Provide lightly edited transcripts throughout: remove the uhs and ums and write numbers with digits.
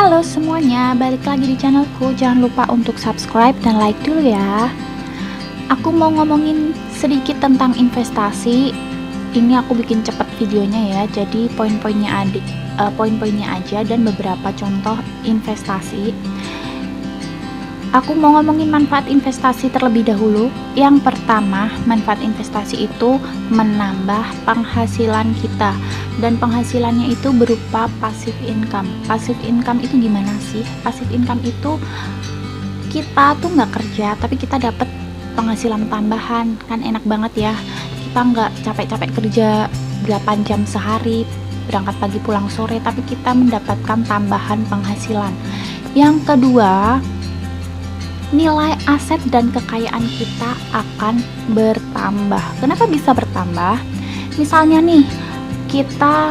Halo semuanya, balik lagi di channelku. Jangan lupa untuk subscribe dan like dulu ya. Aku mau ngomongin sedikit tentang investasi. Ini aku bikin cepet videonya ya. Jadi poin-poinnya aja dan beberapa contoh investasi. Aku mau ngomongin manfaat investasi terlebih dahulu. Yang pertama, manfaat investasi itu menambah penghasilan kita. Dan penghasilannya itu berupa passive income. Passive income itu gimana sih? Passive income itu kita tuh nggak kerja, tapi kita dapat penghasilan tambahan. Kan enak banget ya. Kita nggak capek-capek kerja 8 jam sehari, berangkat pagi pulang sore, tapi kita mendapatkan tambahan penghasilan. Yang kedua, nilai aset dan kekayaan kita akan bertambah. Kenapa bisa bertambah? Misalnya nih, kita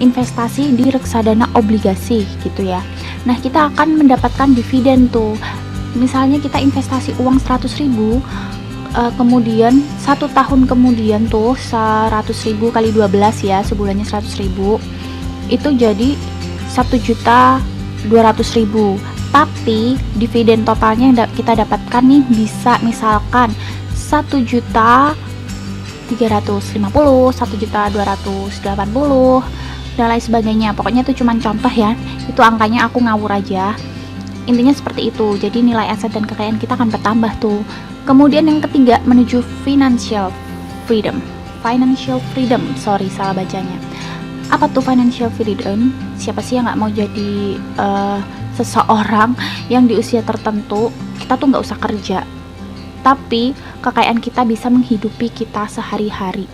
investasi di reksadana obligasi gitu ya. Nah, kita akan mendapatkan dividen tuh. Misalnya kita investasi uang 100.000, kemudian 1 tahun kemudian tuh 100.000 kali 12 ya, sebulannya 100.000, itu jadi 1.200.000. Tapi dividen totalnya yang kita dapatkan nih bisa misalkan 1.350.000, 1.280.000 dan lain sebagainya. Pokoknya itu cuma contoh ya, itu angkanya aku ngawur aja. Intinya seperti itu. Jadi nilai aset dan kekayaan kita akan bertambah tuh. Kemudian yang ketiga, menuju financial freedom. Salah bacanya. Apa tuh financial freedom? Siapa sih yang nggak mau jadi seseorang yang di usia tertentu kita tuh nggak usah kerja, tapi kekayaan kita bisa menghidupi kita sehari-hari.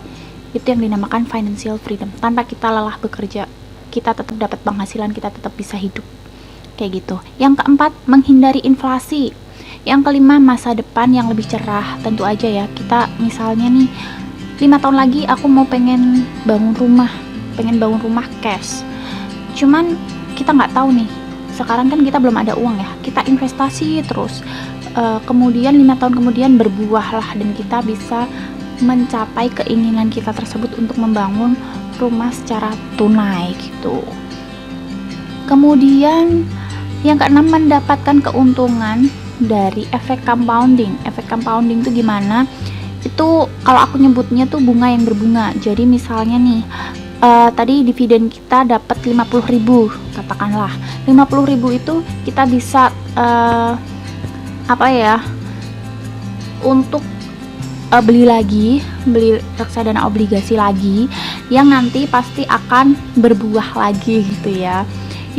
Itu yang dinamakan financial freedom. Tanpa kita lelah bekerja, kita tetap dapat penghasilan, kita tetap bisa hidup kayak gitu. Yang keempat, menghindari inflasi. Yang kelima, masa depan yang lebih cerah. Tentu aja ya, kita misalnya nih 5 tahun lagi aku mau pengen bangun rumah cash, cuman kita nggak tahu nih, sekarang kan kita belum ada uang ya, kita investasi terus, kemudian 5 tahun kemudian berbuahlah dan kita bisa mencapai keinginan kita tersebut untuk membangun rumah secara tunai gitu. Kemudian yang keenam, mendapatkan keuntungan dari efek compounding. Efek compounding itu gimana? Itu kalau aku nyebutnya tuh bunga yang berbunga. Jadi misalnya nih, tadi dividen kita dapat 50.000, katakanlah 50.000 itu kita bisa untuk beli reksadana obligasi lagi yang nanti pasti akan berbuah lagi gitu ya.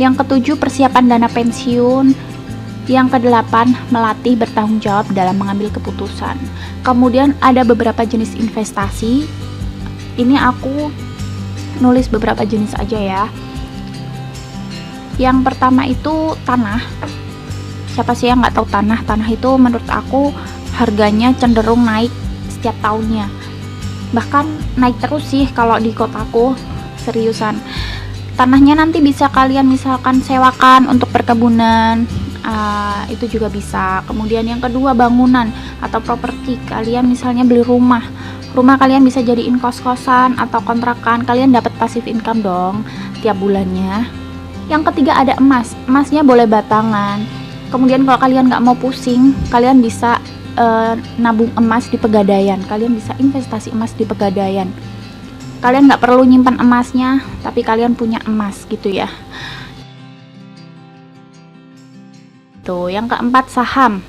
Yang ketujuh, persiapan dana pensiun. Yang kedelapan, melatih bertanggung jawab dalam mengambil keputusan. Kemudian ada beberapa jenis investasi. Ini aku nulis beberapa jenis aja ya. Yang pertama itu tanah. Siapa sih yang nggak tahu tanah? Tanah itu menurut aku harganya cenderung naik setiap tahunnya. Bahkan naik terus sih kalau di kotaku, seriusan. Tanahnya nanti bisa kalian misalkan sewakan untuk perkebunan, itu juga bisa. Kemudian yang kedua, bangunan atau properti. Kalian misalnya beli rumah kalian bisa jadiin kos-kosan atau kontrakan, kalian dapat passive income dong tiap bulannya. Yang ketiga ada emasnya boleh batangan. Kemudian kalau kalian nggak mau pusing, kalian bisa nabung emas di Pegadaian, kalian bisa investasi emas di Pegadaian. Kalian nggak perlu nyimpan emasnya, tapi kalian punya emas gitu ya. Tuh, yang keempat saham,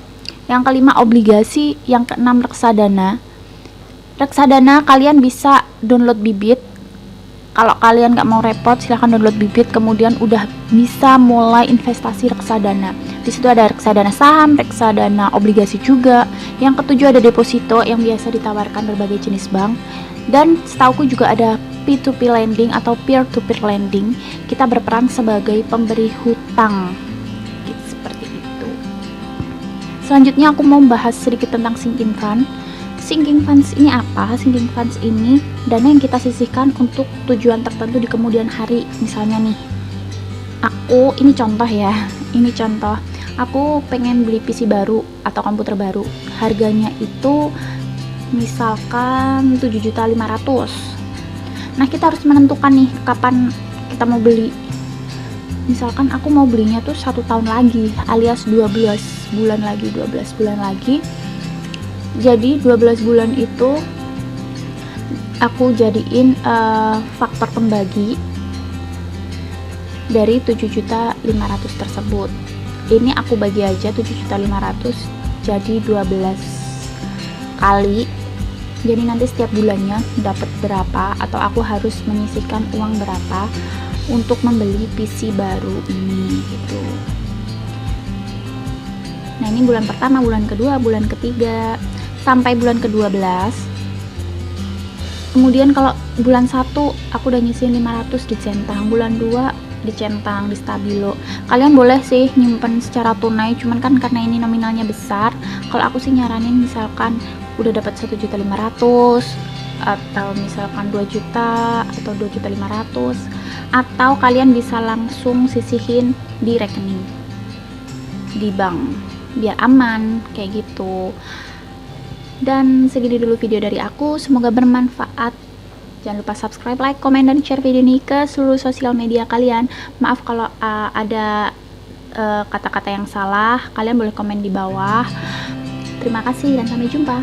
yang kelima obligasi, yang keenam reksadana. Reksadana kalian bisa download bibit. Kalau kalian nggak mau repot, silahkan download bibit, kemudian udah bisa mulai investasi reksadana. Di situ ada reksadana saham, reksadana obligasi juga. Yang ketujuh ada deposito yang biasa ditawarkan berbagai jenis bank. Dan setauku juga ada P2P lending atau peer-to-peer lending. Kita berperan sebagai pemberi hutang. Seperti itu. Selanjutnya aku mau bahas sedikit tentang sinking fund. Sinking funds ini apa? Sinking funds ini dana yang kita sisihkan untuk tujuan tertentu di kemudian hari. Misalnya nih, ini contoh ya, aku pengen beli PC baru atau komputer baru. Harganya itu misalkan 7.500.000. Nah, kita harus menentukan nih kapan kita mau beli. misalkan aku mau belinya tuh 1 tahun lagi, alias 12 bulan lagi. Jadi 12 bulan itu aku jadiin faktor pembagi dari 7.500.000 tersebut. Ini aku bagi aja 7.500.000 jadi 12 kali. Jadi nanti setiap bulannya dapat berapa, atau aku harus menyisihkan uang berapa untuk membeli PC baru ini gitu. Nah, ini bulan pertama, bulan kedua, bulan ketiga, sampai bulan ke-12. Kemudian kalau bulan 1 aku udah nyisihin 500 dicentang, bulan 2 dicentang di stabilo. Kalian boleh sih nyimpen secara tunai, cuman kan karena ini nominalnya besar, kalau aku sih nyaranin misalkan udah dapat 1.500.000 atau misalkan 2 juta atau 2.500.000, atau kalian bisa langsung sisihin di rekening di bank biar aman kayak gitu. Dan segini dulu video dari aku, semoga bermanfaat. Jangan lupa subscribe, like, komen, dan share video ini ke seluruh sosial media kalian. Maaf kalau ada kata-kata yang salah, kalian boleh komen di bawah. Terima kasih dan sampai jumpa.